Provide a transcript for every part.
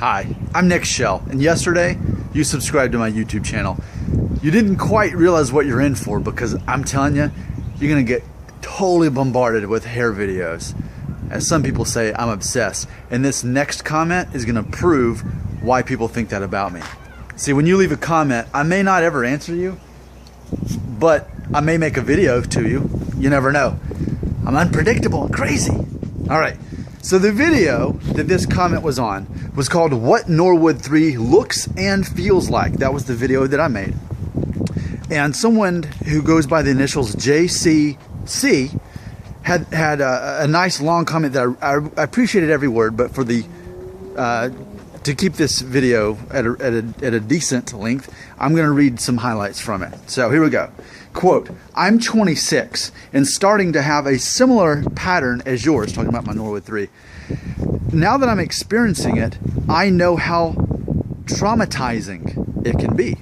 Hi, I'm Nick Shell, and yesterday you subscribed to my YouTube channel. You didn't quite realize what you're in for because I'm telling you, you're gonna get totally bombarded with hair videos. As some people say, I'm obsessed, and this next comment is gonna prove why people think that about me. See, when you leave a comment, I may not ever answer you, but I may make a video to you. You never know. I'm unpredictable and crazy. All right. So the video that this comment was on was called What Norwood 3 Looks and Feels Like. That was the video that I made. And someone who goes by the initials JCC had a nice long comment that I appreciated every word, but for the to keep this video at a decent length, I'm going to read some highlights from it. So here we go. Quote, I'm 26 and starting to have a similar pattern as yours, talking about my Norwood 3. Now that I'm experiencing it, I know how traumatizing it can be.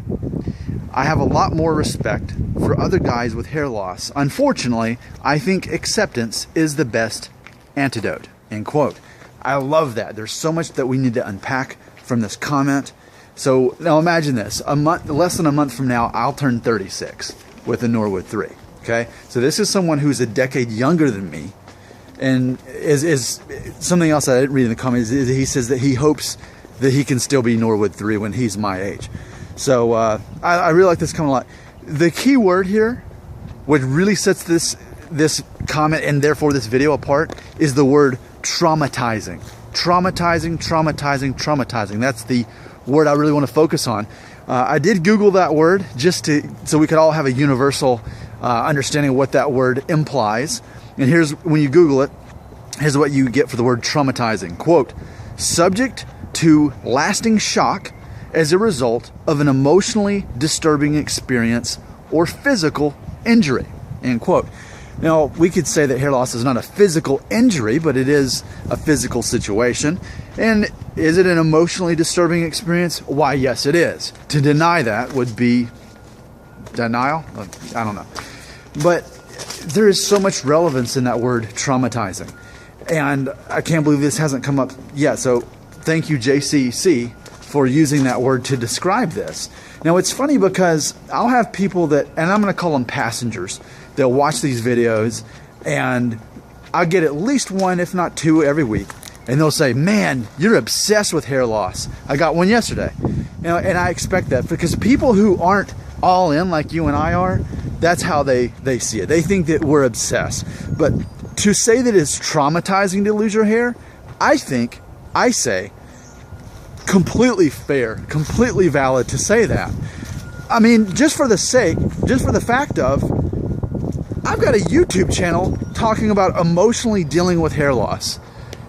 I have a lot more respect for other guys with hair loss. Unfortunately, I think acceptance is the best antidote, end quote. I love that. There's so much that we need to unpack from this comment. So now imagine this, less than a month from now, I'll turn 36 with a Norwood 3, okay? So this is someone who's a decade younger than me, and is something else I didn't read in the comments, is he says that he hopes that he can still be Norwood 3 when he's my age. So I really like this comment a lot. The key word here, what really sets this comment and therefore this video apart, is the word traumatizing. Traumatizing, traumatizing, traumatizing. That's the word I really want to focus on. I did Google that word so we could all have a universal understanding of what that word implies. And here's, when you Google it, here's what you get for the word traumatizing. Quote, subject to lasting shock as a result of an emotionally disturbing experience or physical injury, end quote. Now, we could say that hair loss is not a physical injury, but it is a physical situation. And is it an emotionally disturbing experience? Why, yes, it is. To deny that would be denial? I don't know. But there is so much relevance in that word traumatizing. And I can't believe this hasn't come up yet. So thank you, JCC, for using that word to describe this. Now, it's funny because I'll have people that, and I'm going to call them passengers, they'll watch these videos, and I'll get at least one, if not two, every week. And they'll say, man, you're obsessed with hair loss. I got one yesterday. You know, and I expect that because people who aren't all in like you and I are, that's how they see it. They think that we're obsessed. But to say that it's traumatizing to lose your hair, I say, completely fair, completely valid to say that. I mean, just for the fact of, I've got a YouTube channel talking about emotionally dealing with hair loss.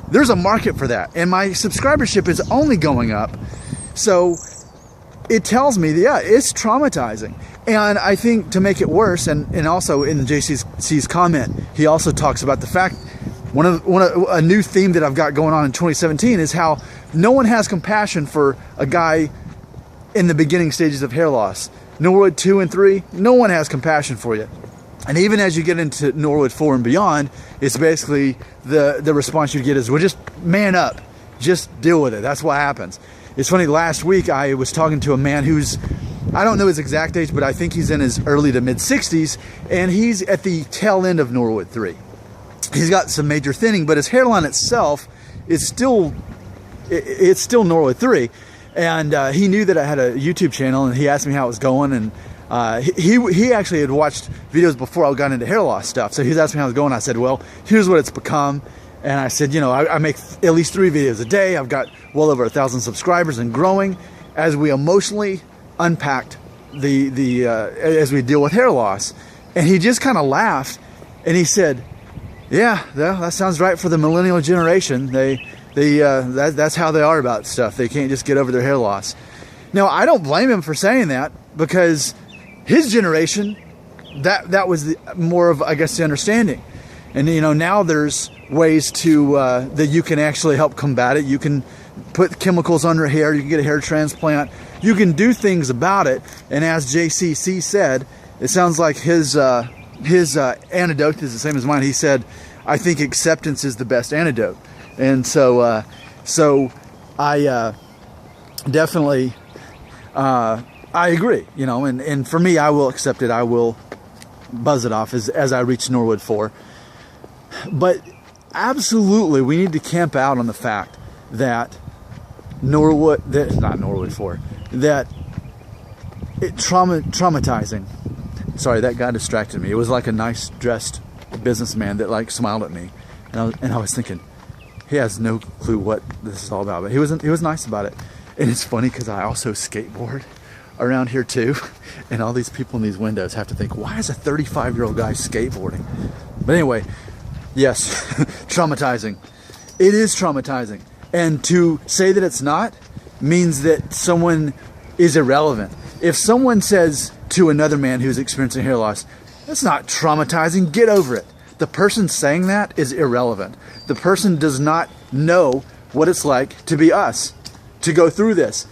There's a market for that, and my subscribership is only going up. So it tells me that, yeah, it's traumatizing. And I think to make it worse, and also in JCC's comment, he also talks about the fact, a new theme that I've got going on in 2017 is how no one has compassion for a guy in the beginning stages of hair loss. Norwood 2 and 3, no one has compassion for you. And even as you get into Norwood 4 and beyond, it's basically the response you get is, well, just man up, just deal with it. That's what happens. It's funny, last week I was talking to a man who's, I don't know his exact age, but I think he's in his early to mid 60s, and he's at the tail end of Norwood 3. He's got some major thinning, but his hairline itself is still Norwood 3. And he knew that I had a YouTube channel, and he asked me how it was going, and he actually had watched videos before I got into hair loss stuff. So he was asking me how it was going. I said, well, here's what it's become. And I said, you know, I make at least 3 videos a day. I've got well over 1,000 subscribers and growing, as we emotionally unpacked as we deal with hair loss. And he just kind of laughed, and he said, yeah, that sounds right for the millennial generation. That's how they are about stuff. They can't just get over their hair loss. Now, I don't blame him for saying that, because his generation, that was more of, I guess, the understanding. And, you know, now there's ways to that you can actually help combat it. You can put chemicals on your hair. You can get a hair transplant. You can do things about it. And as JCC said, it sounds like his antidote is the same as mine. He said, I think acceptance is the best antidote. And so I definitely, I agree, you know, and for me, I will accept it. I will buzz it off as I reach Norwood 4. But absolutely, we need to camp out on the fact that not Norwood 4, that traumatizing. Sorry, that guy distracted me. It was like a nice dressed businessman that like smiled at me, and I was thinking, he has no clue what this is all about, but he was nice about it. And it's funny because I also skateboard around here too, and all these people in these windows have to think, why is a 35-year-old guy skateboarding? But anyway, yes, traumatizing. It is traumatizing, and to say that it's not means that someone is irrelevant. If someone says to another man who's experiencing hair loss, that's not traumatizing, get over it, the person saying that is irrelevant. The person does not know what it's like to be us, to go through this.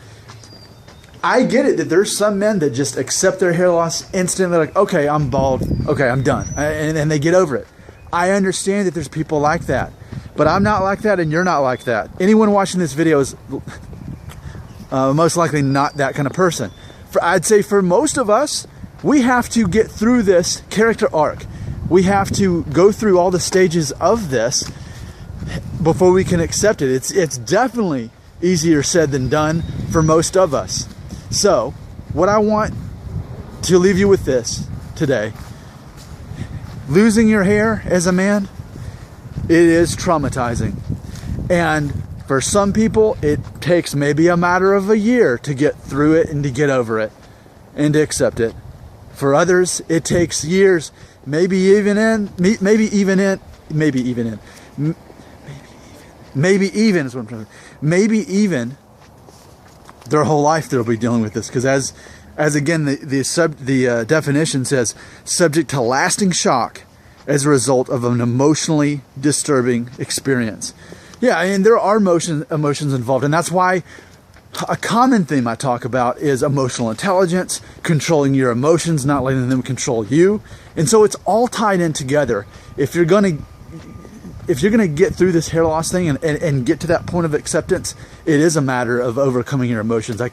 I get it that there's some men that just accept their hair loss instantly, like, okay, I'm bald, okay, I'm done, and they get over it. I understand that there's people like that, but I'm not like that, and you're not like that. Anyone watching this video is most likely not that kind of person. I'd say for most of us, we have to get through this character arc. We have to go through all the stages of this before we can accept it. It's definitely easier said than done for most of us. So, what I want to leave you with this today: losing your hair as a man, it is traumatizing. And for some people, it takes maybe a matter of a year to get through it and to get over it and to accept it. For others, it takes years, maybe even is what I'm trying to say. Maybe even their whole life they'll be dealing with this, because as again the definition says, subject to lasting shock as a result of an emotionally disturbing experience. Yeah, and there are emotions involved, and that's why a common theme I talk about is emotional intelligence, controlling your emotions, not letting them control you. And so it's all tied in together. If you're gonna get through this hair loss thing and get to that point of acceptance, it is a matter of overcoming your emotions. I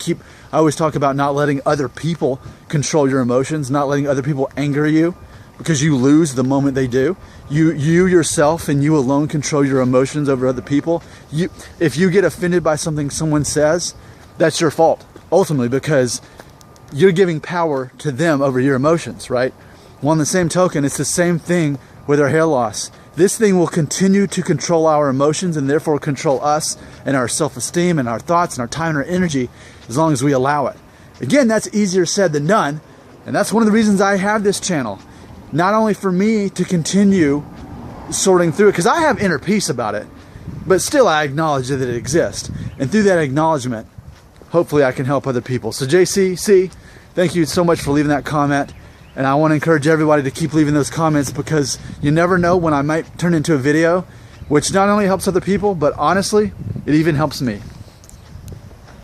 always talk about not letting other people control your emotions, not letting other people anger you, because you lose the moment they do. You yourself and you alone control your emotions over other people. If you get offended by something someone says, that's your fault, ultimately, because you're giving power to them over your emotions, right? Well, on the same token, it's the same thing with our hair loss. This thing will continue to control our emotions and therefore control us and our self-esteem and our thoughts and our time and our energy, as long as we allow it. Again, that's easier said than done, and that's one of the reasons I have this channel. Not only for me to continue sorting through it, because I have inner peace about it, but still I acknowledge that it exists. And through that acknowledgement, hopefully I can help other people. So JC, thank you so much for leaving that comment. And I want to encourage everybody to keep leaving those comments, because you never know when I might turn into a video, which not only helps other people, but honestly, it even helps me.